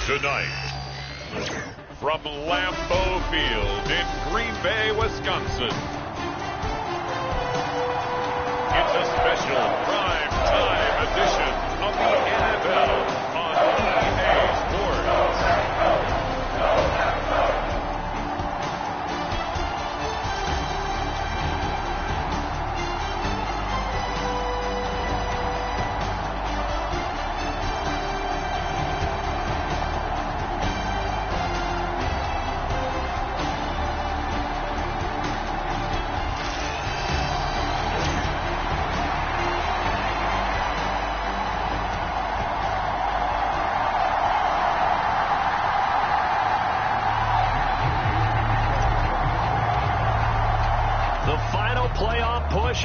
Tonight, from Lambeau Field in Green Bay, Wisconsin, it's a special prime time edition of the NFL on EA Sports.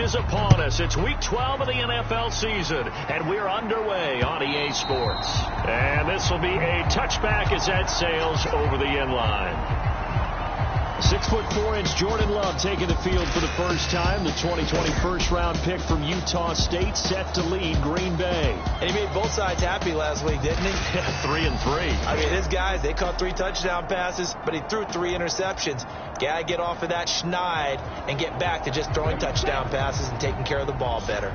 Is upon us. It's week 12 of the NFL season, and we're underway on EA Sports. And this will be a touchback as that sails over the end line. 6'4" Jordan Love taking the field for the first time. The 2020 first-round pick from Utah State set to lead Green Bay. And he made both sides happy last week, didn't he? 3-3. I mean, his guys, they caught 3 touchdown passes, but he threw 3 interceptions. Gotta get off of that schneid and get back to just throwing touchdown passes and taking care of the ball better.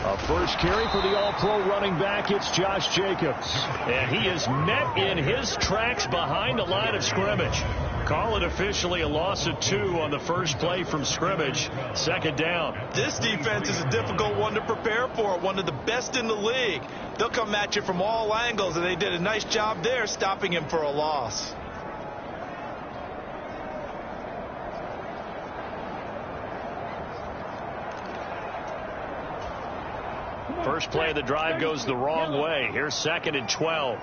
A first carry for the all-pro running back, it's Josh Jacobs. And he is met in his tracks behind the line of scrimmage. Call it officially a loss of 2 on the first play from scrimmage. Second down. This defense is a difficult one to prepare for, one of the best in the league. They'll come at you from all angles, and they did a nice job there stopping him for a loss. First play of the drive goes the wrong way. Here's 2nd and 12.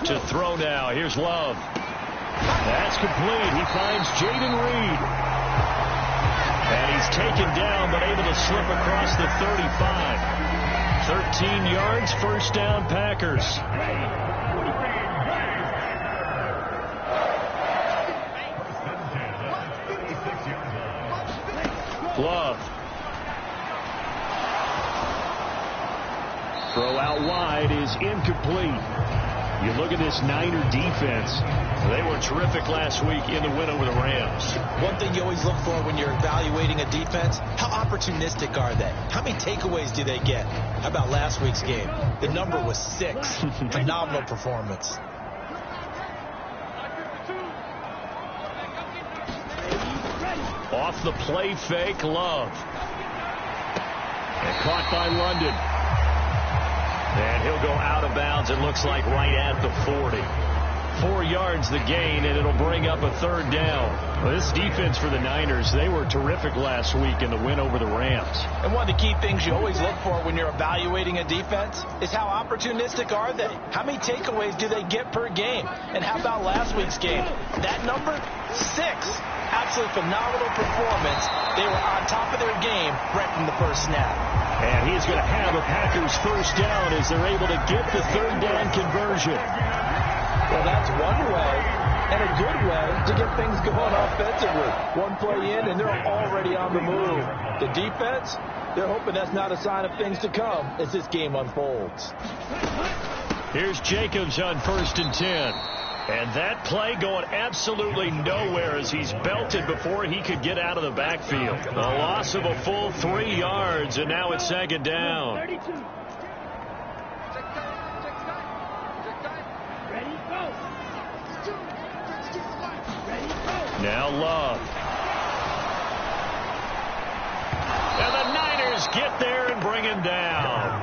To throw now. Here's Love. That's complete. He finds Jaden Reed. And he's taken down, but able to slip across the 35. 13 yards, first down, Packers. Love. Throw out wide is incomplete. You look at this Niner defense. They were terrific last week in the win over the Rams. One thing you always look for when you're evaluating a defense, how opportunistic are they? How many takeaways do they get? How about last week's game? The number was 6. Phenomenal performance. Off the play fake, Love. And caught by London. And he'll go out of bounds, it looks like right at the 40. 4 yards the gain, and it'll bring up a third down. Well, this defense for the Niners, they were terrific last week in the win over the Rams. And one of the key things you always look for when you're evaluating a defense is how opportunistic are they? How many takeaways do they get per game? And how about last week's game? That number, 6. Absolutely phenomenal performance. They were on top of their game right from the first snap. And he's going to have a Packers first down as they're able to get the third down conversion. Well, that's one way and a good way to get things going offensively. One play in, and they're already on the move. The defense, they're hoping that's not a sign of things to come as this game unfolds. Here's Jacobs on 1st and 10. And that play going absolutely nowhere as he's belted before he could get out of the backfield. A loss of a full 3 yards, and now it's 2nd down. Now Love. And the Niners get there and bring him down.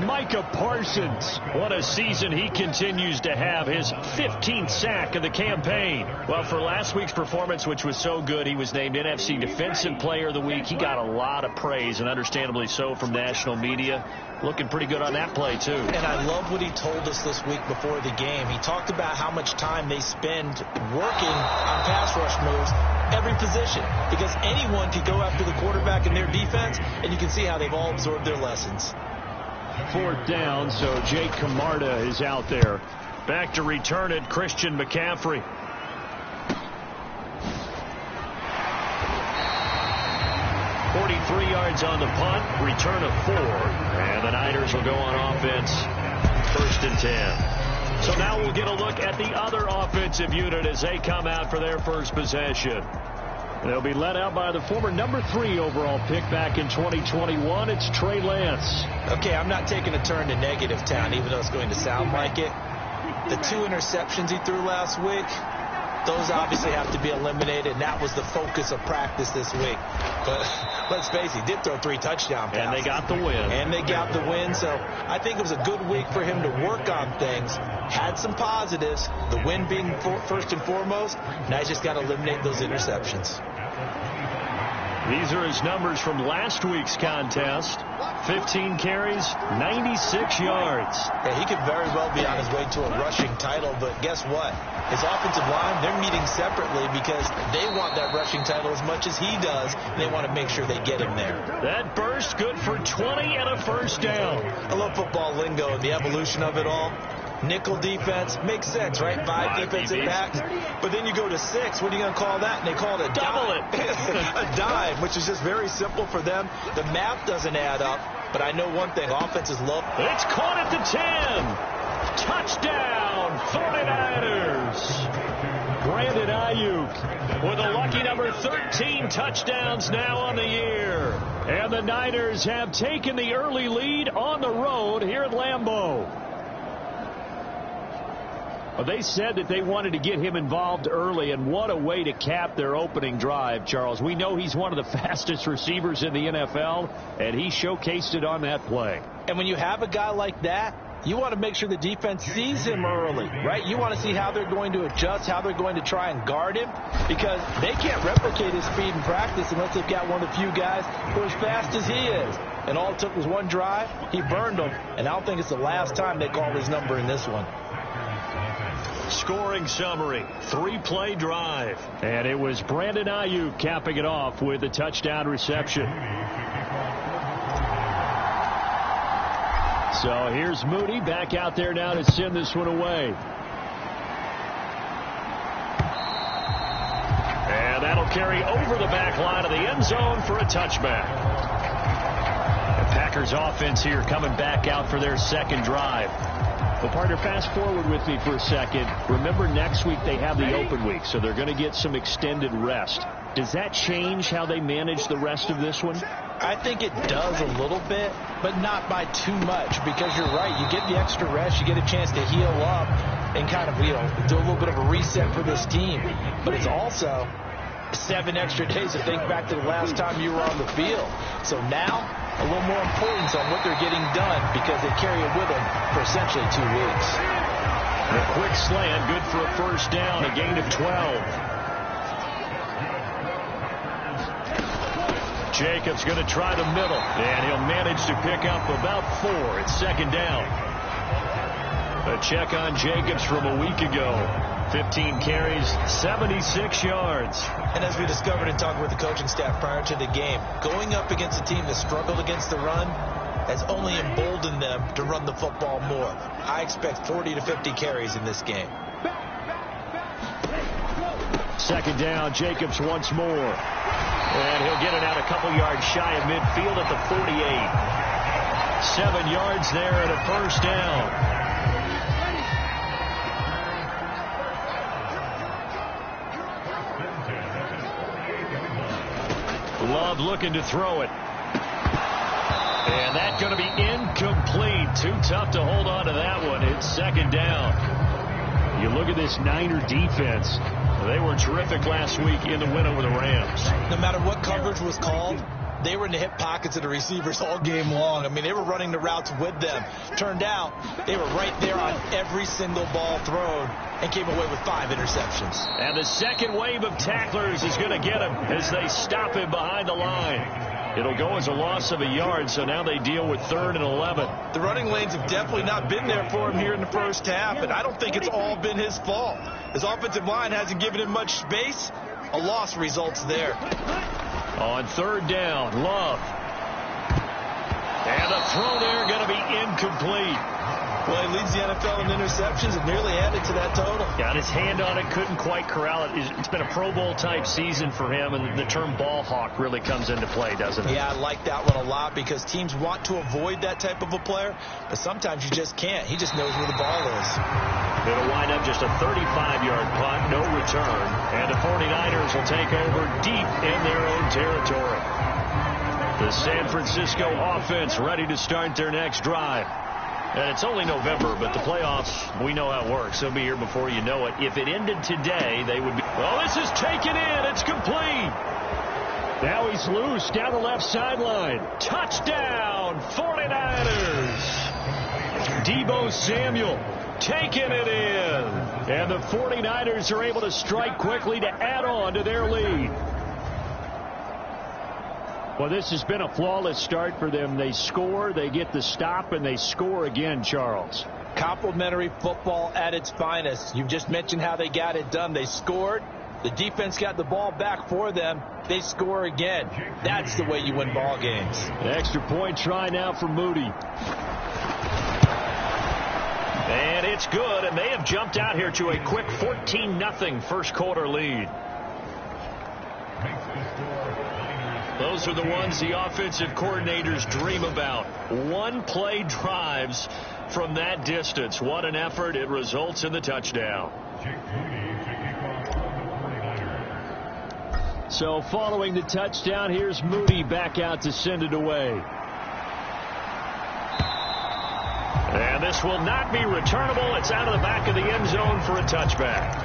Micah Parsons, what a season he continues to have, his 15th sack of the campaign. Well, for last week's performance, which was so good, he was named NFC Defensive Player of the Week. He got a lot of praise, and understandably so, from national media. Looking pretty good on that play, too. And I love what he told us this week before the game. He talked about how much time they spend working on pass rush moves, every position, because anyone can go after the quarterback in their defense, and you can see how they've all absorbed their lessons. 4th down, so Jake Camarda is out there. Back to return it, Christian McCaffrey. 53 yards on the punt, return of 4. And the Niners will go on offense, 1st and 10. So now we'll get a look at the other offensive unit as they come out for their first possession. They'll be led out by the former number 3 overall pick back in 2021. It's Trey Lance. Okay, I'm not taking a turn to negative town, even though it's going to sound like it. The 2 interceptions he threw last week, those obviously have to be eliminated, and that was the focus of practice this week. But let's face it, he did throw 3 touchdown passes. And they got the win. And they got the win, so I think it was a good week for him to work on things. Had some positives, the win being first and foremost. Now he's just got to eliminate those interceptions. These are his numbers from last week's contest. 15 carries, 96 yards. Yeah, he could very well be on his way to a rushing title, but guess what? His offensive line, they're meeting separately because they want that rushing title as much as he does, and they want to make sure they get him there. That burst good for 20 and a first down. I love football lingo and the evolution of it all. Nickel defense makes sense, right? 5 defensive backs. But then you go to 6. What are you going to call that? And they call it a double dime. A dime, which is just very simple for them. The math doesn't add up. But I know one thing. Offenses love. It's caught at the 10. Touchdown, 49ers. Brandon Ayuk with a lucky number 13 touchdowns now on the year. And the Niners have taken the early lead on the road here at Lambeau. Well, they said that they wanted to get him involved early, and what a way to cap their opening drive, Charles. We know he's one of the fastest receivers in the NFL, and he showcased it on that play. And when you have a guy like that, you want to make sure the defense sees him early, right? You want to see how they're going to adjust, how they're going to try and guard him, because they can't replicate his speed in practice unless they've got one of the few guys who are as fast as he is. And all it took was one drive. He burned them, and I don't think it's the last time they call his number in this one. Scoring summary, 3-play drive. And it was Brandon Ayuk capping it off with a touchdown reception. So here's Mooney back out there now to send this one away. And that'll carry over the back line of the end zone for a touchback. The Packers offense here coming back out for their second drive. Well, partner, fast forward with me for a second. Remember, next week they have the open week, so they're going to get some extended rest. Does that change how they manage the rest of this one? I think it does a little bit, but not by too much, because you're right. You get the extra rest. You get a chance to heal up and kind of, do a little bit of a reset for this team. But it's also 7 extra days to think back to the last time you were on the field. So now, a little more importance on what they're getting done because they carry it with them for essentially 2 weeks. A quick slant, good for a first down, a gain of 12. Jacobs going to try the middle, and he'll manage to pick up about 4. It's second down. A check on Jacobs from a week ago. 15 carries, 76 yards. And as we discovered in talking with the coaching staff prior to the game, going up against a team that struggled against the run has only emboldened them to run the football more. I expect 40 to 50 carries in this game. Second down, Jacobs once more. And he'll get it out a couple yards shy of midfield at the 48. 7 yards there and a first down. Love looking to throw it. And that's going to be incomplete. Too tough to hold on to that one. It's second down. You look at this Niner defense. They were terrific last week in the win over the Rams. No matter what coverage was called, they were in the hip pockets of the receivers all game long. I mean, they were running the routes with them. Turned out, they were right there on every single ball thrown and came away with 5 interceptions. And the second wave of tacklers is going to get him as they stop him behind the line. It'll go as a loss of a yard, so now they deal with 3rd and 11. The running lanes have definitely not been there for him here in the first half, and I don't think it's all been his fault. His offensive line hasn't given him much space. A loss results there. On 3rd down, Love. And the throw there going to be incomplete. Well, he leads the NFL in interceptions and nearly added to that total. Got his hand on it, couldn't quite corral it. It's been a Pro Bowl type season for him, and the term ball hawk really comes into play, doesn't it? Yeah, I like that one a lot because teams want to avoid that type of a player, but sometimes you just can't. He just knows where the ball is. It'll wind up just a 35-yard punt, no return, and the 49ers will take over deep in their own territory. The San Francisco offense ready to start their next drive. And it's only November, but the playoffs, we know how it works. They'll be here before you know it. If it ended today, they would be... Well, this is taken in. It's complete. Now he's loose down the left sideline. Touchdown, 49ers. Deebo Samuel taking it in. And the 49ers are able to strike quickly to add on to their lead. Well, this has been a flawless start for them. They score, they get the stop, and they score again, Charles. Complimentary football at its finest. You've just mentioned how they got it done. They scored. The defense got the ball back for them. They score again. That's the way you win ball games. An extra point try now for Moody. And it's good, and they have jumped out here to a quick 14-0 first quarter lead. Those are the ones the offensive coordinators dream about. One-play drives from that distance. What an effort. It results in the touchdown. So following the touchdown, here's Moody back out to send it away. And this will not be returnable. It's out of the back of the end zone for a touchback.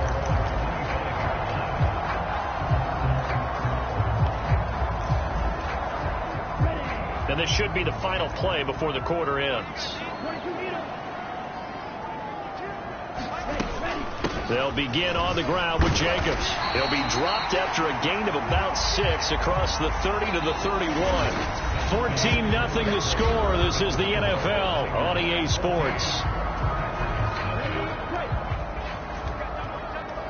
And this should be the final play before the quarter ends. They'll begin on the ground with Jacobs. He'll be dropped after a gain of about 6 across the 30 to the 31. 14-0 the score. This is the NFL on EA Sports.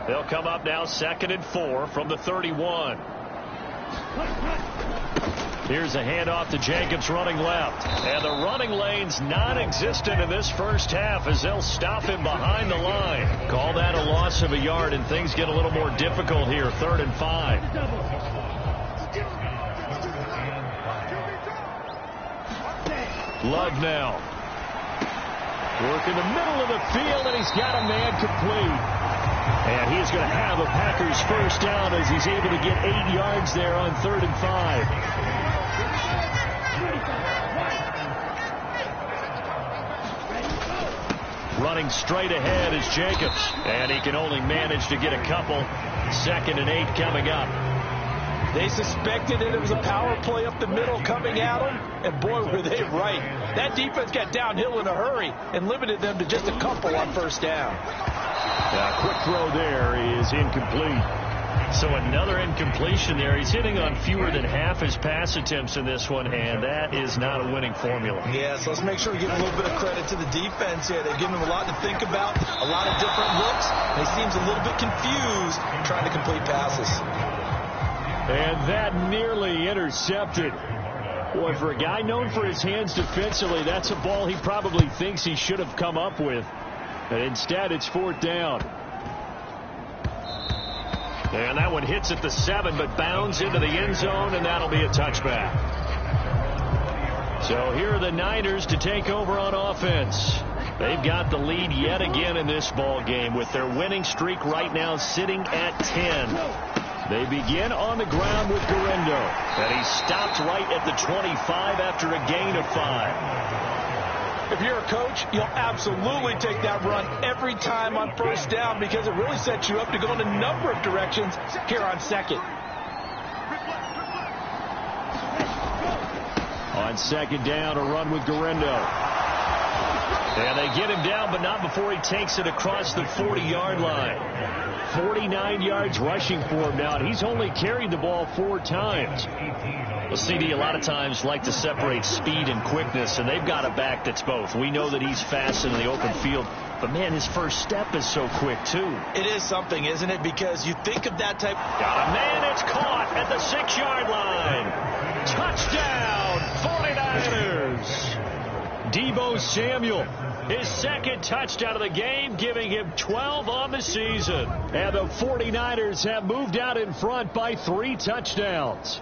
They'll come up now 2nd and 4 from the 31. Here's a handoff to Jacobs running left. And the running lane's non-existent in this first half as they'll stop him behind the line. Call that a loss of a yard, and things get a little more difficult here. 3rd and 5. Love now. Work in the middle of the field, and he's got a man complete. And he's going to have a Packers first down as he's able to get 8 yards there on 3rd and 5. Running straight ahead is Jacobs, and he can only manage to get a couple. 2nd and 8 coming up. They suspected that it was a power play up the middle coming at them, and boy, were they right. That defense got downhill in a hurry and limited them to just a couple on first down. Quick throw there is incomplete. So another incompletion there. He's hitting on fewer than half his pass attempts in this one, and that is not a winning formula. Yeah, so let's make sure we give a little bit of credit to the defense here. They've given him a lot to think about, a lot of different looks, and he seems a little bit confused trying to complete passes. And that nearly intercepted. Boy, for a guy known for his hands defensively, that's a ball he probably thinks he should have come up with. And instead, it's 4th down. And that one hits at the 7, but bounds into the end zone, and that'll be a touchback. So here are the Niners to take over on offense. They've got the lead yet again in this ball game with their winning streak right now sitting at 10. They begin on the ground with Guerrero, and he's stopped right at the 25 after a gain of 5. If you're a coach, you'll absolutely take that run every time on first down because it really sets you up to go in a number of directions here on 2nd. On 2nd down, a run with Guerrero. And they get him down, but not before he takes it across the 40-yard line. 49 yards rushing for him now, and he's only carried the ball 4 times. Well, CD a lot of times like to separate speed and quickness, and they've got a back that's both. We know that he's fast in the open field, but, man, his first step is so quick, too. It is something, isn't it? Because you think of that type. Got a man, it's caught at the 6-yard line. Touchdown, 49ers. Deebo Samuel, his second touchdown of the game, giving him 12 on the season. And the 49ers have moved out in front by 3 touchdowns.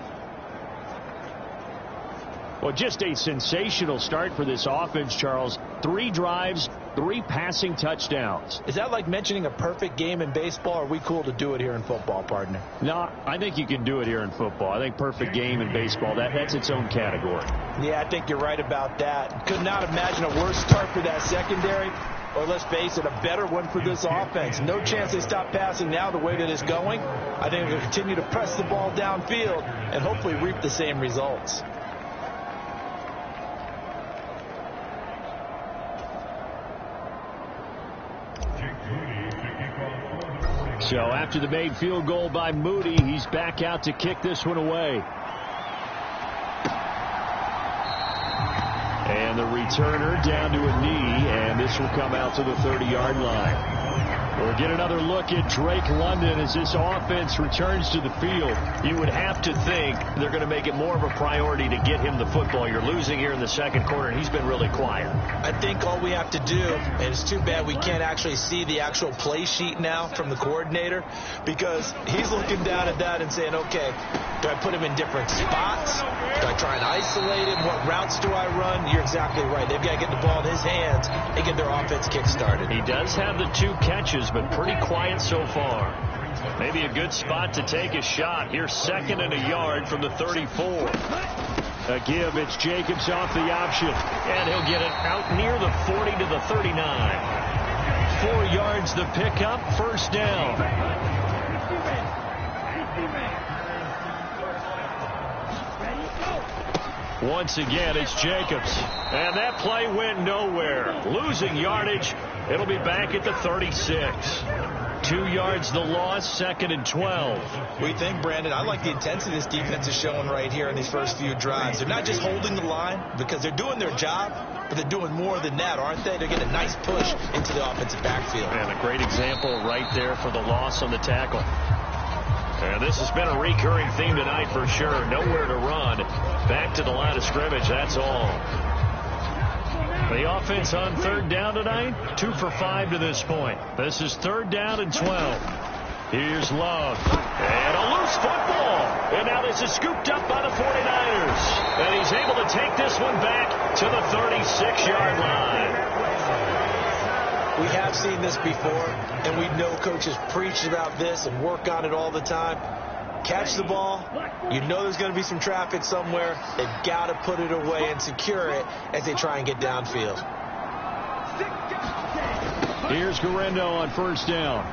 Well, just a sensational start for this offense, Charles. 3 drives, 3 passing touchdowns. Is that like mentioning a perfect game in baseball, or are we cool to do it here in football, partner? No, I think you can do it here in football. I think perfect game in baseball, that's its own category. Yeah, I think you're right about that. Could not imagine a worse start for that secondary, or let's face it, a better one for this offense. No chance they stop passing now the way that it's going. I think they'll continue to press the ball downfield and hopefully reap the same results. So after the made field goal by Moody, he's back out to kick this one away. And the returner down to a knee, and this will come out to the 30-yard line. We'll get another look at Drake London as this offense returns to the field. You would have to think they're going to make it more of a priority to get him the football. You're losing here in the second quarter, and he's been really quiet. I think all we have to do, and it's too bad we can't actually see the actual play sheet now from the coordinator, because he's looking down at that and saying, okay, do I put him in different spots? Do I try and isolate him? What routes do I run? You're exactly right. They've got to get the ball in his hands and get their offense kick-started. He does have the 2 catches, but pretty quiet so far. Maybe a good spot to take a shot. Here's 2nd and a yard from the 34. A give. It's Jacobs off the option, and he'll get it out near the 40 to the 39. 4 yards the pickup, first down. Once again, it's Jacobs. And that play went nowhere. Losing yardage. It'll be back at the 36. 2 yards the loss, 2nd and 12. We think, Brandon, I like the intensity this defense is showing right here in these first few drives. They're not just holding the line because they're doing their job, but they're doing more than that, aren't they? They're getting a nice push into the offensive backfield. And a great example right there for the loss on the tackle. And this has been a recurring theme tonight for sure. Nowhere to run. Back to the line of scrimmage, that's all. The offense on 3rd down tonight, 2 for 5 to this point. This is 3rd down and 12. Here's Love. And a loose football. And now this is scooped up by the 49ers. And he's able to take this one back to the 36-yard line. We have seen this before, and we know coaches preach about this and work on it all the time. Catch the ball. You know there's going to be some traffic somewhere. They've got to put it away and secure it as they try and get downfield. Here's Garendo on 1st down.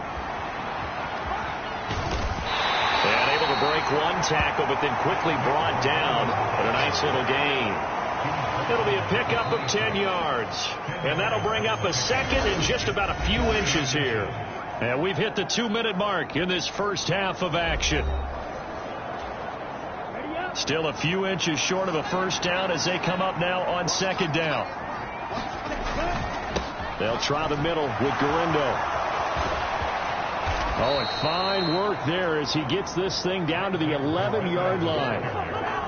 And able to break 1 tackle, but then quickly brought down. But a nice little gain. It'll be a pickup of 10 yards. And that'll bring up a 2nd and just about a few inches here. And we've hit the 2-minute mark in this first half of action. Still a few inches short of a first down as they come up now on 2nd down. They'll try the middle with Garendo. Oh, and fine work there as he gets this thing down to the 11-yard line.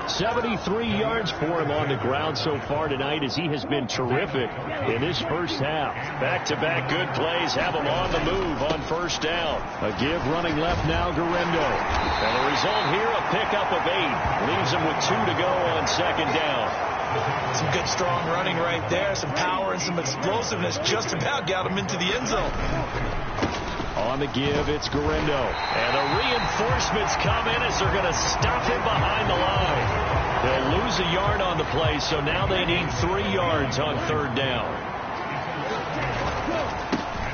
73 yards for him on the ground so far tonight as he has been terrific in this first half. Back-to-back good plays have him on the move on 1st down. A give running left now, Garendo. And the result here, a pickup of 8. Leaves him with 2 to go on 2nd down. Some good strong running right there. Some power and some explosiveness just about got him into the end zone. On the give, it's Garendo. And the reinforcements come in as they're going to stop him behind the line. They'll lose a yard on the play, so now they need 3 yards on 3rd down.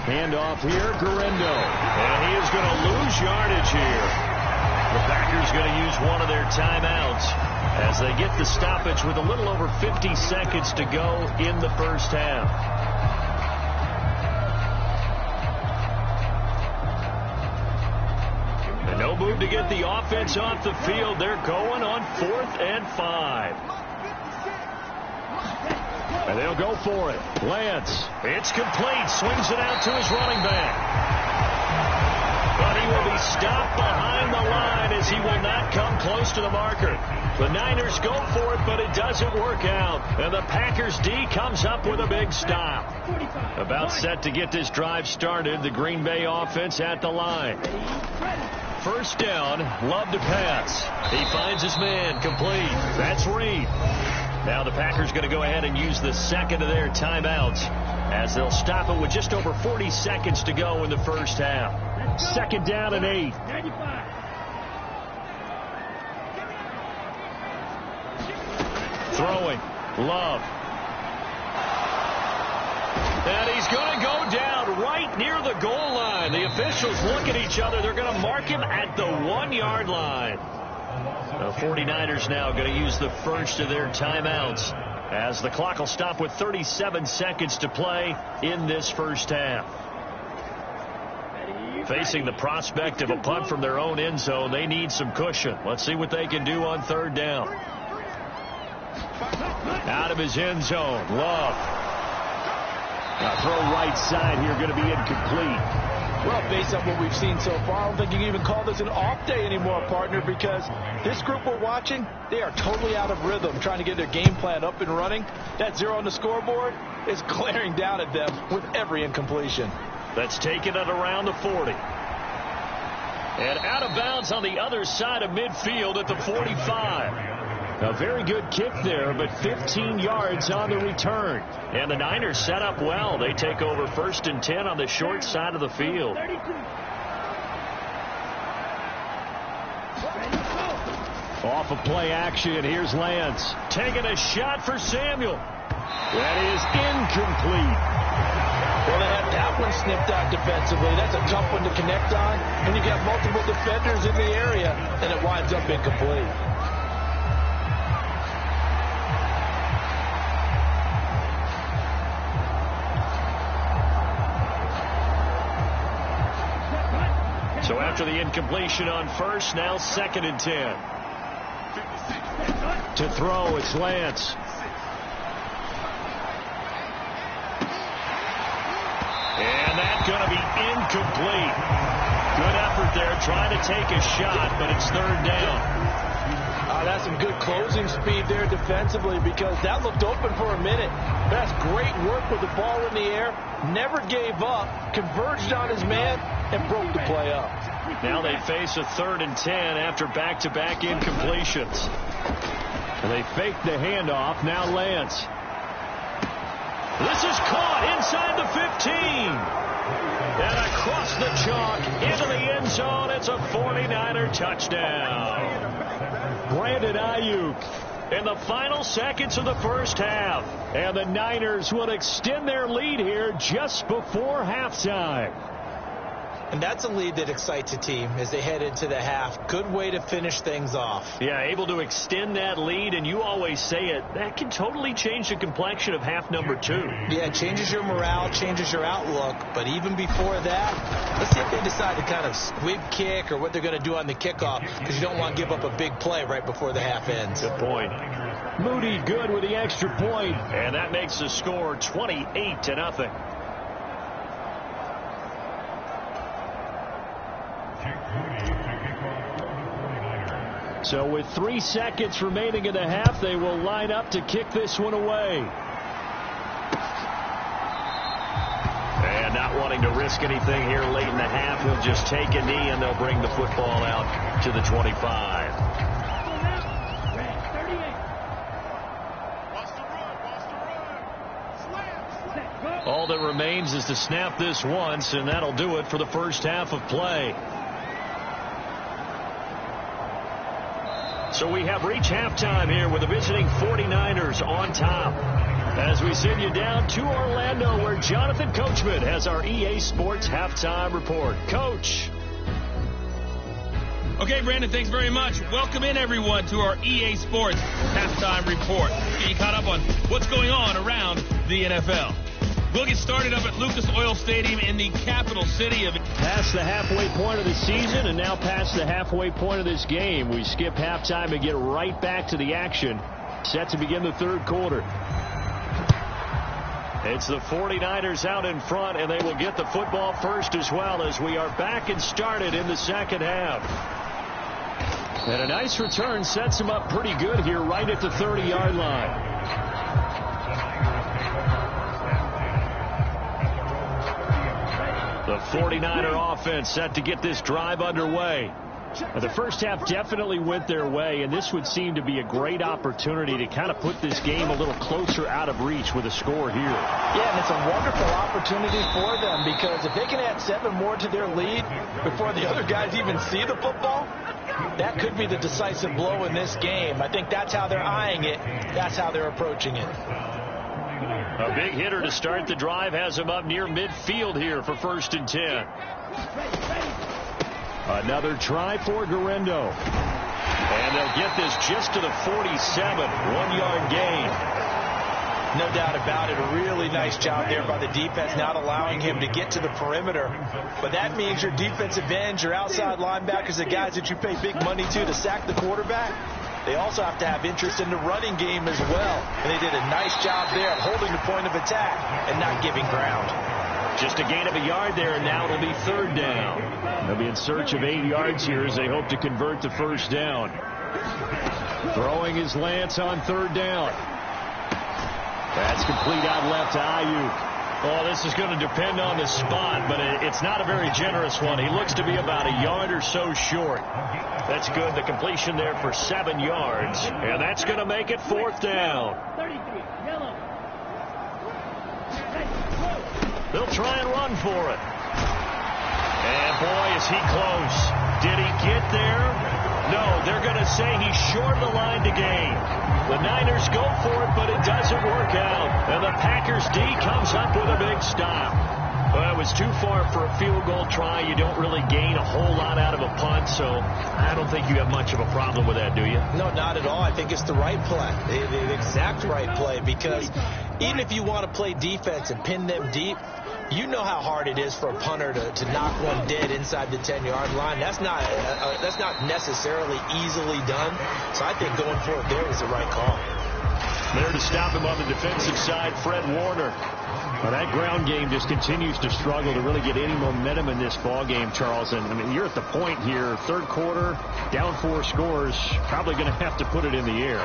Handoff here, Garendo. And he is going to lose yardage here. The Packers going to use one of their timeouts as they get the stoppage with a little over 50 seconds to go in the first half. No move to get the offense off the field. They're going on 4th and 5. And they'll go for it. Lance, it's complete. Swings it out to his running back. But he will be stopped behind the line as he will not come close to the marker. The Niners go for it, but it doesn't work out. And the Packers D comes up with a big stop. About set to get this drive started, the Green Bay offense at the line. First down, Love to pass. He finds his man, complete. That's Reed. Now the Packers going to go ahead and use the second of their timeouts as they'll stop it with just over 40 seconds to go in the first half. Second down and 8. Throwing. Love. And he's going to go down right near the goal line. The officials look at each other. They're going to mark him at the 1-yard line. The 49ers now going to use the first of their timeouts as the clock will stop with 37 seconds to play in this first half. Facing the prospect of a punt from their own end zone, they need some cushion. Let's see what they can do on third down. Out of his end zone, Love. Throw right side here, going to be incomplete. Well, based on what we've seen so far, I don't think you can even call this an off day anymore, partner, because this group we're watching, they are totally out of rhythm, trying to get their game plan up and running. That 0 on the scoreboard is glaring down at them with every incompletion. That's taken it around the 40. And out of bounds on the other side of midfield at the 45. A very good kick there, but 15 yards on the return. And the Niners set up well. They take over 1st and 10 on the short side of the field. Off of play action, here's Lance. Taking a shot for Samuel. That is incomplete. Well, they had that one snipped out defensively. That's a tough one to connect on. And you got multiple defenders in the area, and it winds up incomplete. So after the incompletion on first, now 2nd and 10. To throw, it's Lance. And that's going to be incomplete. Good effort there, trying to take a shot, but it's 3rd down. That's some good closing speed there defensively, because that looked open for a minute. That's great work with the ball in the air. Never gave up, converged on his man, and broke the play up. Now they face a 3rd and 10 after back-to-back incompletions. And they fake the handoff. Now Lance. This is caught inside the 15. And across the chalk into the end zone. It's a 49er touchdown. Brandon Ayuk in the final seconds of the first half. And the Niners will extend their lead here just before halftime. And that's a lead that excites a team as they head into the half. Good way to finish things off. Yeah, able to extend that lead, and you always say it, that can totally change the complexion of half number 2. Yeah, it changes your morale, changes your outlook. But even before that, let's see if they decide to kind of squib kick or what they're going to do on the kickoff, because you don't want to give up a big play right before the half ends. Good point. Moody good with the extra point, and that makes the score 28-0. So with 3 seconds remaining in the half, they will line up to kick this one away. And not wanting to risk anything here late in the half, he'll just take a knee and they'll bring the football out to the 25. All that remains is to snap this once, and that'll do it for the first half of play. So we have reached halftime here with the visiting 49ers on top. As we send you down to Orlando, where Jonathan Coachman has our EA Sports halftime report. Coach. Okay, Brandon, thanks very much. Welcome in, everyone, to our EA Sports halftime report. Getting caught up on what's going on around the NFL. We'll get started up at Lucas Oil Stadium in the capital city of... Past the halfway point of the season and now past the halfway point of this game. We skip halftime and get right back to the action. Set to begin the third quarter. It's the 49ers out in front, and they will get the football first as well as we are back and started in the second half. And a nice return sets him up pretty good here right at the 30-yard line. The 49er offense set to get this drive underway. Now, the first half definitely went their way, and this would seem to be a great opportunity to kind of put this game a little closer out of reach with a score here. Yeah, and it's a wonderful opportunity for them because if they can add 7 more to their lead before the other guys even see the football, that could be the decisive blow in this game. I think that's how they're eyeing it. That's how they're approaching it. A big hitter to start the drive has him up near midfield here for 1st and 10. Another try for Garendo. And they'll get this just to the 47. 1-yard gain. No doubt about it. A really nice job there by the defense, not allowing him to get to the perimeter. But that means your defensive ends, your outside linebackers, the guys that you pay big money to sack the quarterback, they also have to have interest in the running game as well. And they did a nice job there of holding the point of attack and not giving ground. Just a gain of a yard there, and now it'll be 3rd down. They'll be in search of 8 yards here as they hope to convert the 1st down. Throwing is Lance on 3rd down. That's complete out left to Ayuk. Oh, this is going to depend on the spot, but it's not a very generous one. He looks to be about a yard or so short. That's good. The completion there for 7 yards, and that's going to make it 4th down. They'll try and run for it. And boy, is he close. Did he get there? No, they're going to say he's short of the line to gain. The Niners go for it, but it doesn't work out. And the Packers D comes up with a big stop. Well, it was too far for a field goal try. You don't really gain a whole lot out of a punt, so I don't think you have much of a problem with that, do you? No, not at all. I think it's the right play, the exact right play, because even if you want to play defense and pin them deep, you know how hard it is for a punter to knock one dead inside the 10-yard line. That's not necessarily easily done. So I think going for it there was the right call. There to stop him on the defensive side, Fred Warner. Well, that ground game just continues to struggle to really get any momentum in this ball game, Charles. And I mean, you're at the point here, 3rd quarter, down 4 scores, probably going to have to put it in the air.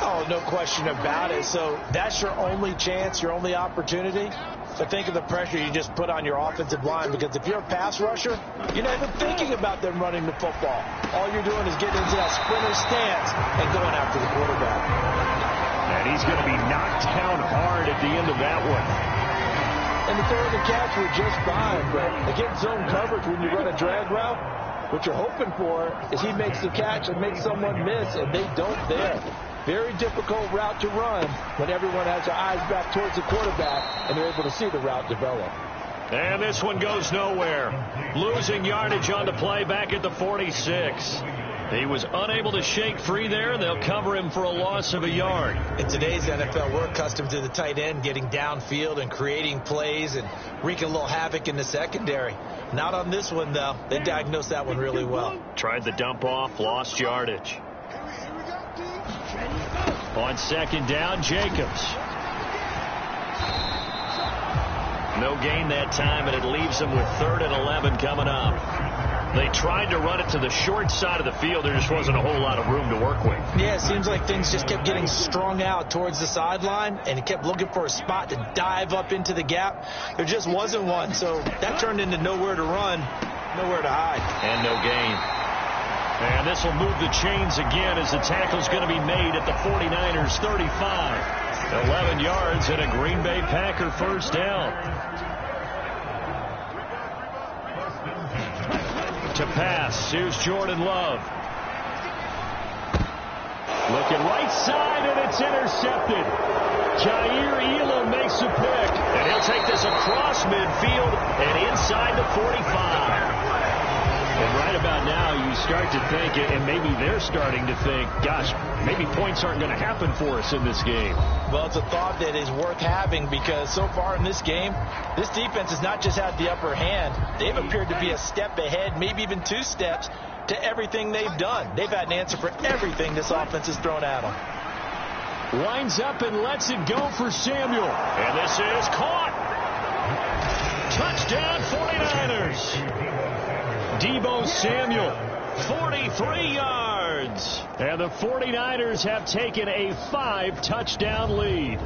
Oh, no question about it. So that's your only chance, your only opportunity. So think of the pressure you just put on your offensive line, because if you're a pass rusher, you're not even thinking about them running the football. All you're doing is getting into that sprinter stance and going after the quarterback. And he's going to be knocked down hard at the end of that one. And the throw and the catch were just fine, but against zone coverage when you run a drag route, what you're hoping for is he makes the catch and makes someone miss, and they don't there. Very difficult route to run when everyone has their eyes back towards the quarterback and they're able to see the route develop. And this one goes nowhere. Losing yardage on the play back at the 46. He was unable to shake free there. They'll cover him for a loss of a yard. In today's NFL, we're accustomed to the tight end getting downfield and creating plays and wreaking a little havoc in the secondary. Not on this one, though. They diagnosed that one really well. Tried the dump off, lost yardage. On 2nd down, Jacobs. No gain that time, and it leaves them with 3rd and 11 coming up. They tried to run it to the short side of the field. There just wasn't a whole lot of room to work with. Yeah, it seems like things just kept getting strung out towards the sideline, and he kept looking for a spot to dive up into the gap. There just wasn't one, so that turned into nowhere to run, nowhere to hide. And no gain. And this will move the chains again as the tackle's going to be made at the 49ers 35. 11 yards and a Green Bay Packer 1st down. To pass, here's Jordan Love. Looking right side, and it's intercepted. Jair Elam makes a pick, and he'll take this across midfield and inside the 45. And right about now, you start to think, and maybe they're starting to think, gosh, maybe points aren't going to happen for us in this game. Well, it's a thought that is worth having, because so far in this game, this defense has not just had the upper hand. They've appeared to be a step ahead, maybe even 2 steps, to everything they've done. They've had an answer for everything this offense has thrown at them. Winds up and lets it go for Samuel. And this is caught. Touchdown 49ers. Deebo Samuel, 43 yards. And the 49ers have taken a 5-touchdown lead.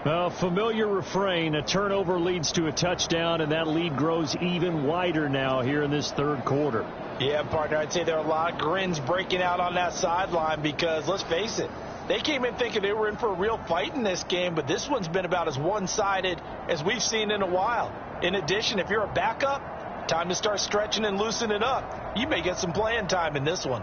A familiar refrain, a turnover leads to a touchdown, and that lead grows even wider now here in this third quarter. Yeah, partner, I'd say there are a lot of grins breaking out on that sideline because, let's face it, they came in thinking they were in for a real fight in this game, but this one's been about as one-sided as we've seen in a while. In addition, if you're a backup, time to start stretching and loosening it up. You may get some playing time in this one.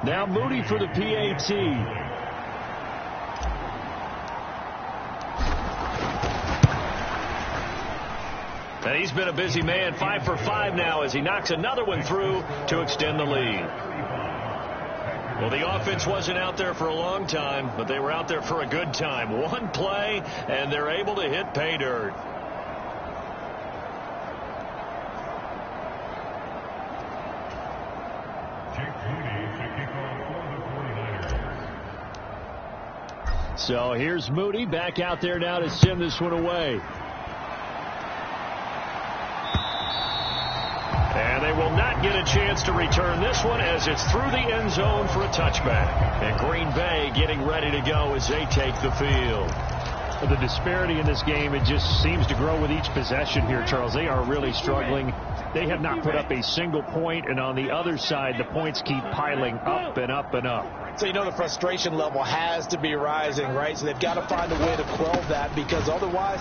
Now Moody for the PAT. And he's been a busy man, 5 for 5 now as he knocks another one through to extend the lead. Well, the offense wasn't out there for a long time, but they were out there for a good time. One play, and they're able to hit pay dirt. So here's Moody back out there now to send this one away. And they will not get a chance to return this one as it's through the end zone for a touchback. And Green Bay getting ready to go as they take the field. The disparity in this game, it just seems to grow with each possession here, Charles. They are really struggling. They have not put up a single point, and on the other side, the points keep piling up and up and up. So you know the frustration level has to be rising, right? So they've got to find a way to quell that because otherwise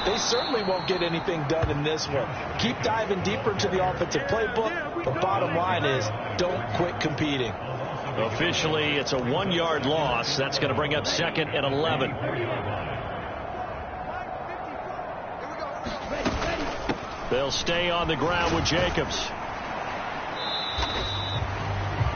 they certainly won't get anything done in this one. Keep diving deeper into the offensive playbook. The bottom line is don't quit competing. Officially, it's a 1-yard loss. That's going to bring up 2nd and 11. They'll stay on the ground with Jacobs.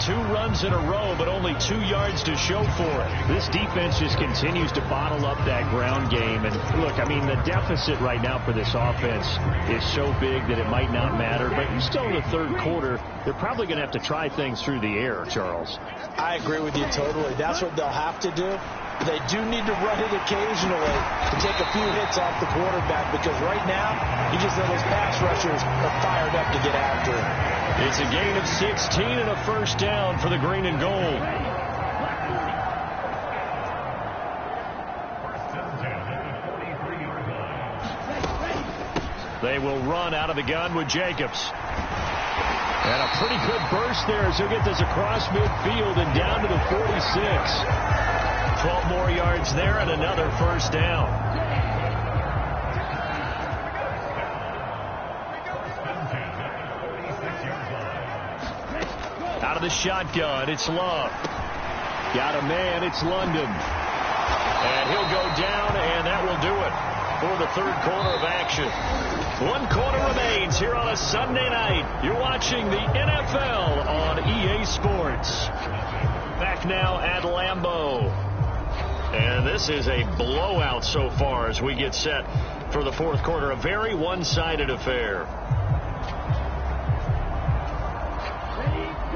2 runs in a row, but only 2 yards to show for it. This defense just continues to bottle up that ground game. And look, I mean, the deficit right now for this offense is so big that it might not matter. But still in the third quarter, they're probably going to have to try things through the air, Charles. I agree with you totally. That's what they'll have to do. They do need to run it occasionally to take a few hits off the quarterback because right now, you just know those pass rushers are fired up to get after him. It's a gain of 16 and a first down for the green and gold. They will run out of the gun with Jacobs. And a pretty good burst there as he'll get this across midfield and down to the 46. 12 more yards there and another first down. Out of the shotgun, it's Love. Got a man, it's London. And he'll go down, and that will do it for the third quarter of action. 1 quarter remains here on a Sunday night. You're watching the NFL on EA Sports. Back now at Lambeau. And this is a blowout so far as we get set for the fourth quarter. A very one-sided affair.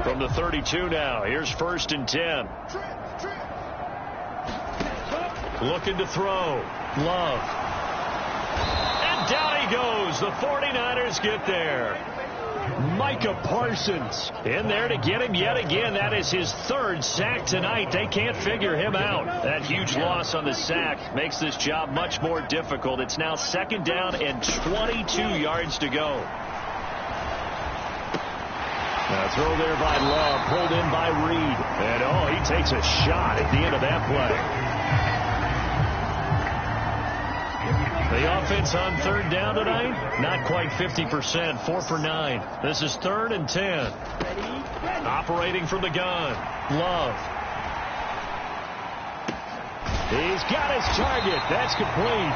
From the 32 now, here's 1st and 10. Looking to throw. Love. And down he goes. The 49ers get there. Micah Parsons in there to get him yet again. That is his 3rd sack tonight. They can't figure him out. That huge loss on the sack makes this job much more difficult. It's now 2nd down and 22 yards to go. Now throw there by Love, pulled in by Reed. And oh, he takes a shot at the end of that play. The offense on 3rd down tonight, not quite 50%, 4 for 9. This is 3rd and 10. Operating from the gun, Love. He's got his target. That's complete.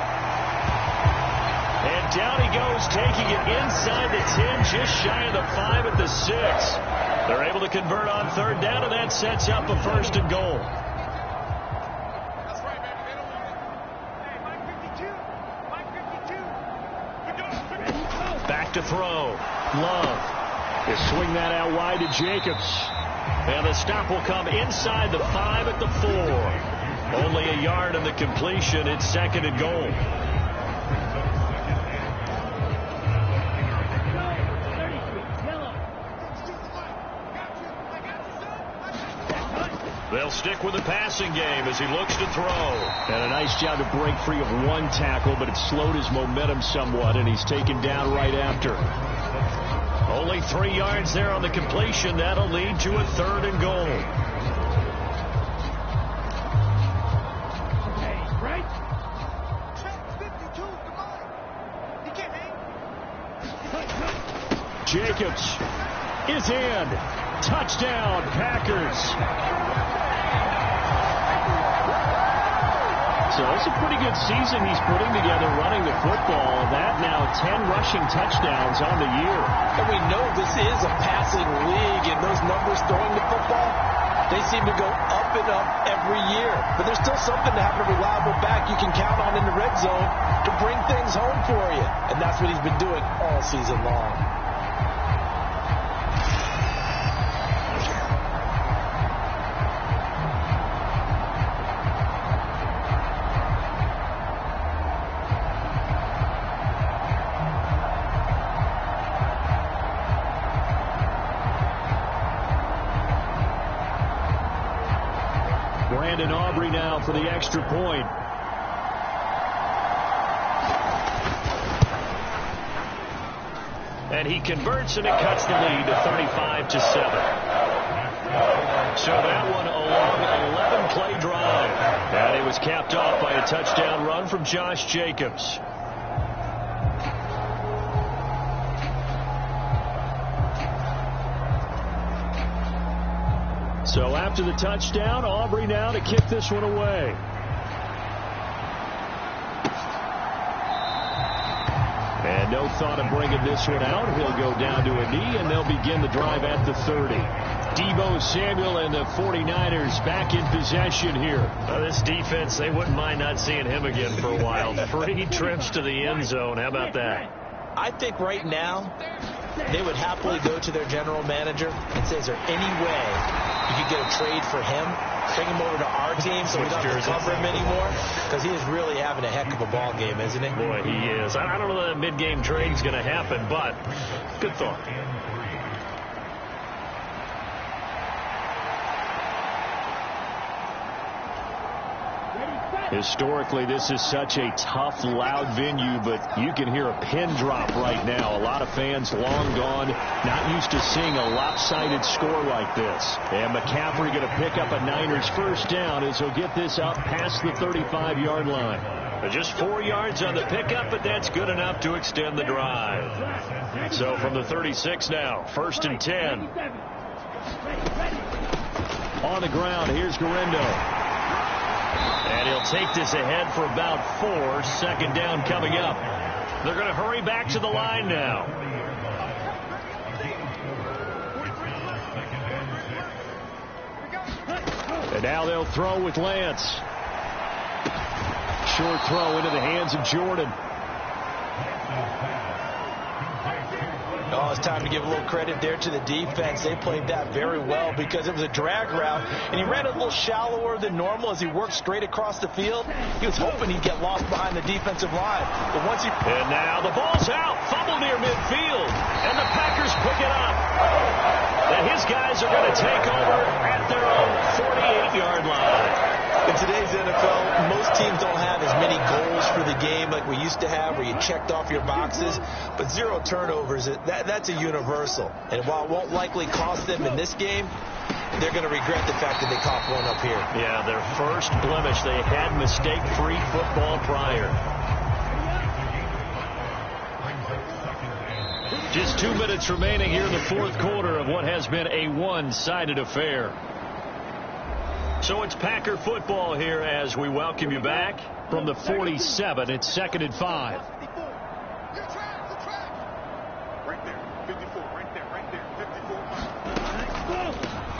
And down he goes, taking it inside the 10, just shy of the 5 at the 6. They're able to convert on 3rd down, and that sets up a 1st and goal. back to throw. Love. They swing that out wide to Jacobs. And the stop will come inside the 5 at the 4. Only a yard in the completion. It's 2nd and goal. They'll stick with the passing game as he looks to throw. And a nice job to break free of one tackle, but it slowed his momentum somewhat, and he's taken down right after. Only 3 yards there on the completion. That'll lead to a 3rd and goal. Right? Jacobs is in. Touchdown, Packers. So it's a pretty good season he's putting together running the football. That now 10 rushing touchdowns on the year. And we know this is a passing league, and those numbers throwing the football, they seem to go up and up every year. But there's still something to have a reliable back you can count on in the red zone to bring things home for you. And that's what he's been doing all season long. Aubrey now for the extra point. And he converts, and it cuts the lead to 35-7. So that one a long 11-play drive. And it was capped off by a touchdown run from Josh Jacobs. So after the touchdown, Aubrey now to kick this one away. And no thought of bringing this one out. He'll go down to a knee, and they'll begin the drive at the 30. Deebo Samuel and the 49ers back in possession here. This defense, they wouldn't mind not seeing him again for a while. 3 trips to the end zone. How about that? I think right now they would happily go to their general manager and say, is there any way you could get a trade for him, bring him over to our team so we don't have to cover him anymore? Because he is really having a heck of a ball game, isn't he? Boy, he is. I don't know that mid-game trade is going to happen, but good thought. Historically, this is such a tough, loud venue, but you can hear a pin drop right now. A lot of fans long gone, not used to seeing a lopsided score like this. And McCaffrey going to pick up a Niners first down as he'll get this out past the 35-yard line. Just 4 yards on the pickup, but that's good enough to extend the drive. So from the 36 now, 1st and 10. On the ground, here's Garendo. And he'll take this ahead for about 4. 2nd down coming up. They're going to hurry back to the line now. And now they'll throw with Lance. Short throw into the hands of Jordan. Oh, it's time to give a little credit there to the defense. They played that very well because it was a drag route, and he ran a little shallower than normal as he worked straight across the field. He was hoping he'd get lost behind the defensive line. But once he... And now the ball's out. Fumble near midfield. And the Packers pick it up. And his guys are going to take over at their own 48-yard line. In today's NFL, most teams don't have as many goals for the game like we used to have where you checked off your boxes. But 0 turnovers, that's a universal. And while it won't likely cost them in this game, they're going to regret the fact that they coughed one up here. Yeah, their first blemish. They had mistake-free football prior. Just 2 minutes remaining here in the 4th quarter of what has been a one-sided affair. So it's Packer football here as we welcome you back from the 47. It's 2nd and 5.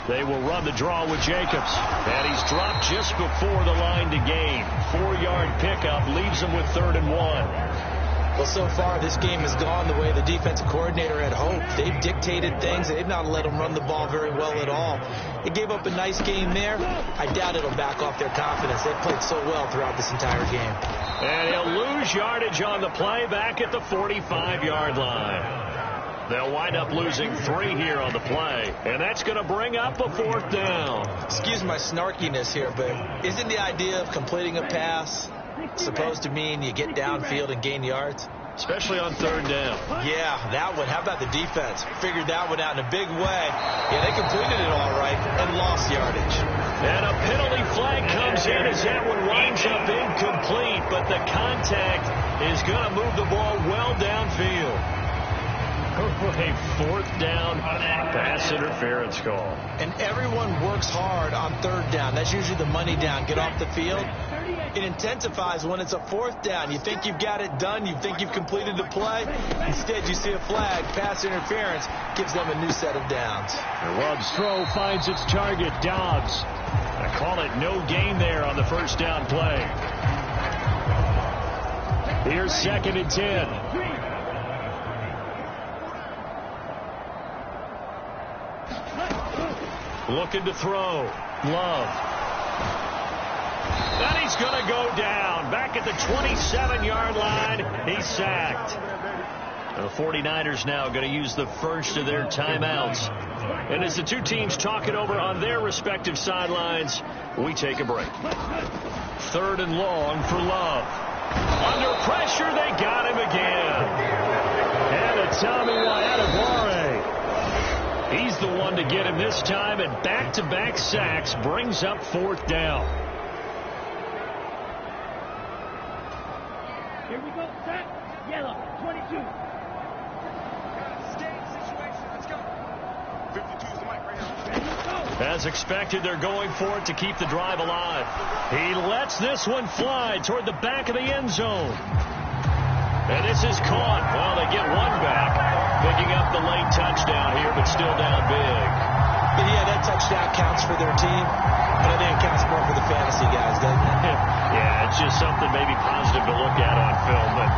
They will run the draw with Jacobs. And he's dropped just before the line to gain. 4-yard pickup leaves him with 3rd and 1. Well, so far, this game has gone the way the defensive coordinator had hoped. They've dictated things. They've not let them run the ball very well at all. They gave up a nice game there. I doubt it'll back off their confidence. They've played so well throughout this entire game. And he'll lose yardage on the play back at the 45-yard line. They'll wind up losing 3 here on the play, and that's going to bring up a 4th down. Excuse my snarkiness here, but isn't the idea of completing a pass supposed to mean you get downfield and gain yards? Especially on 3rd down. Yeah, that one. How about the defense? Figured that one out in a big way. Yeah, they completed it all right and lost yardage. And a penalty flag comes in as that one winds up incomplete, but the contact is going to move the ball well downfield. A 4th down pass interference call. And everyone works hard on 3rd down. That's usually the money down. Get off the field. It intensifies when it's a 4th down. You think you've got it done. You think you've completed the play. Instead, you see a flag. Pass interference gives them a new set of downs. Love's throw finds its target, Dobbs. I call it no gain there on the 1st down play. Here's 2nd and 10. Looking to throw. Love. And he's going to go down. Back at the 27-yard line. He's sacked. The 49ers now going to use the first of their timeouts. And as the two teams talk it over on their respective sidelines, we take a break. 3rd and long for Love. Under pressure, they got him again. And a Tommy Adebawore. He's the one to get him this time, and back-to-back sacks brings up 4th down. Here we go, set, yellow, 22. Let's go. 52's the mic right now. As expected, they're going for it to keep the drive alive. He lets this one fly toward the back of the end zone. And this is caught. Well, they get one back, picking up the late touchdown here, but still down big. Yeah, that touchdown counts for their team, but I think it counts more for the fantasy guys, doesn't it? Yeah, it's just something maybe positive to look at on film, but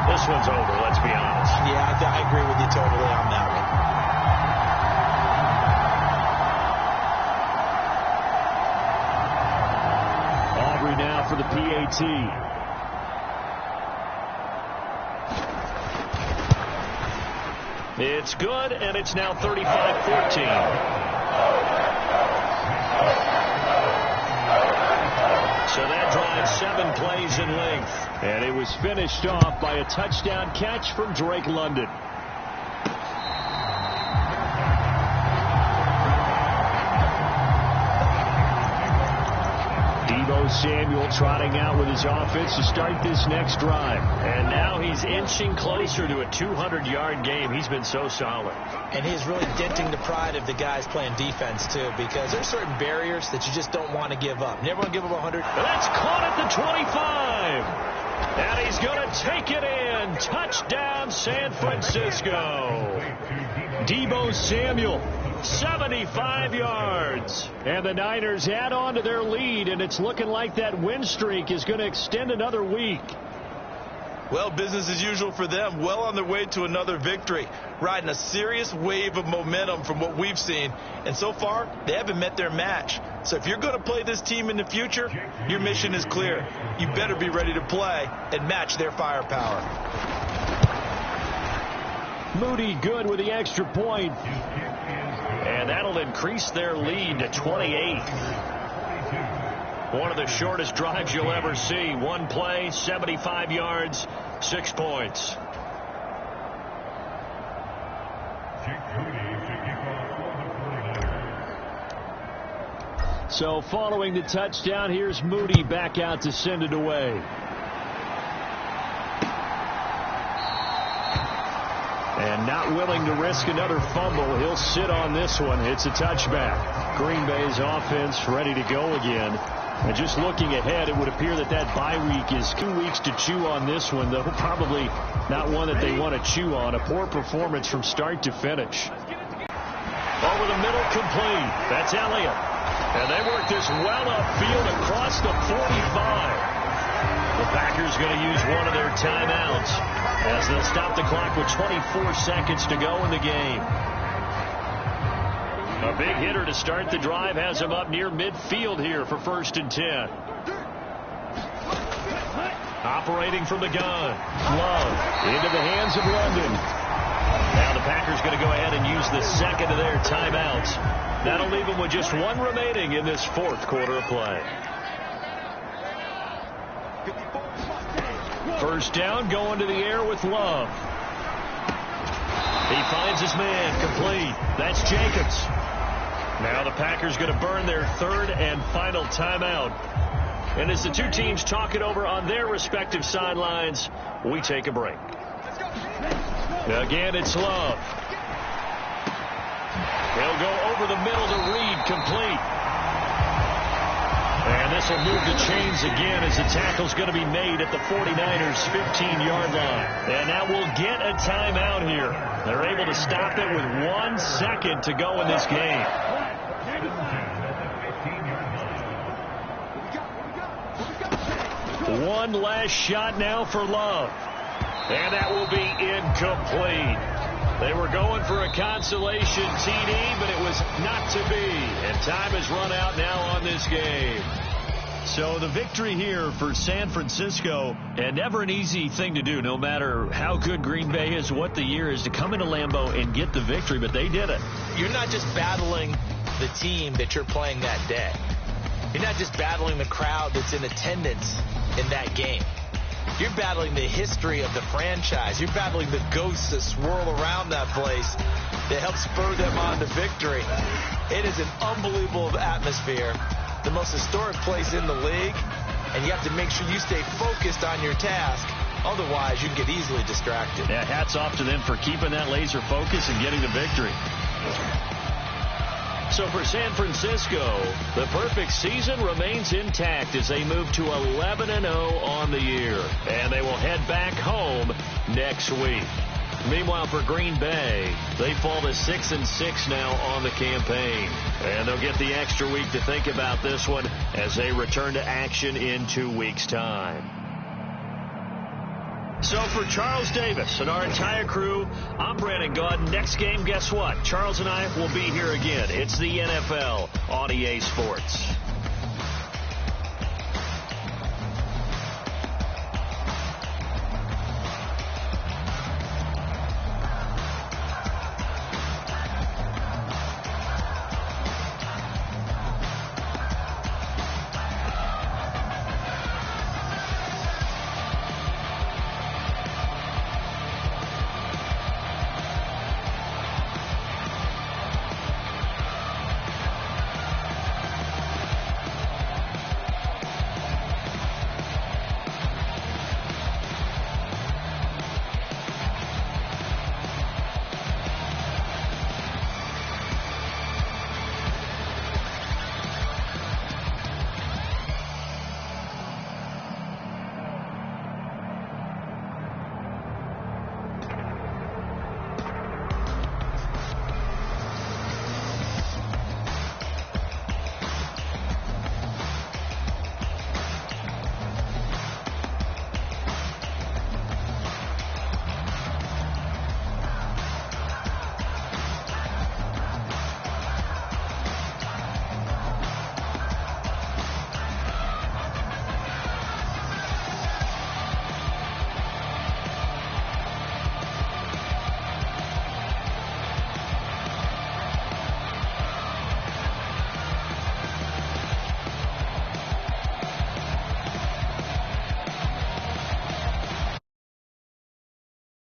this one's over, let's be honest. Yeah, I agree with you totally on that one. Aubrey now for the PAT. It's good, and it's now 35-14. So that drives 7 plays in length. And it was finished off by a touchdown catch from Drake London. Samuel trotting out with his offense to start this next drive. And now he's inching closer to a 200-yard game. He's been so solid. And he's really denting the pride of the guys playing defense, too, because there's certain barriers that you just don't want to give up. Never want to give up 100. That's caught at the 25. And he's going to take it in. Touchdown, San Francisco. Deebo Samuel, 75 yards. And the Niners add on to their lead, and it's looking like that win streak is going to extend another week. Well, business as usual for them. Well on their way to another victory. Riding a serious wave of momentum from what we've seen. And so far, they haven't met their match. So if you're going to play this team in the future, your mission is clear. You better be ready to play and match their firepower. Moody good with the extra point. And that'll increase their lead to 28. One of the shortest drives you'll ever see. One play, 75 yards, 6 points. So following the touchdown, here's Moody back out to send it away. And not willing to risk another fumble, he'll sit on this one. It's a touchback. Green Bay's offense ready to go again. And just looking ahead, it would appear that that bye week is 2 weeks to chew on this one, though probably not one that they want to chew on. A poor performance from start to finish. Over the middle, complete. That's Elliott. And they work this well upfield across the 45. The Packers going to use one of their timeouts. as they'll stop the clock with 24 seconds to go in the game. A big hitter to start the drive has him up near midfield here for 1st and 10. Operating from the gun. Love into the hands of London. Now the Packers going to go ahead and use the second of their timeouts. That'll leave them with just one remaining in this 4th quarter of play. 1st down, going to the air with Love. He finds his man, complete. That's Jacobs. Now the Packers going to burn their 3rd and final timeout. And as the two teams talk it over on their respective sidelines, we take a break. Again, it's Love. He'll go over the middle to Reed, complete. And this will move the chains again as the tackle's going to be made at the 49ers' 15-yard line. And that will get a timeout here. They're able to stop it with 1 second to go in this game. One last shot now for Love. And that will be incomplete. They were going for a consolation TD, but it was not to be. And time has run out now on this game. So the victory here for San Francisco, and never an easy thing to do, no matter how good Green Bay is, what the year is, to come into Lambeau and get the victory, but they did it. You're not just battling the team that you're playing that day. You're not just battling the crowd that's in attendance in that game. You're battling the history of the franchise. You're battling the ghosts that swirl around that place that help spur them on to victory. It is an unbelievable atmosphere, the most historic place in the league, and you have to make sure you stay focused on your task. Otherwise, you can get easily distracted. Yeah, hats off to them for keeping that laser focus and getting the victory. So for San Francisco, the perfect season remains intact as they move to 11-0 on the year. And they will head back home next week. Meanwhile, for Green Bay, they fall to 6-6 now on the campaign. And they'll get the extra week to think about this one as they return to action in 2 weeks' time. So for Charles Davis and our entire crew, I'm Brandon Gaudin. Next game, guess what? Charles and I will be here again. It's the NFL on EA Sports.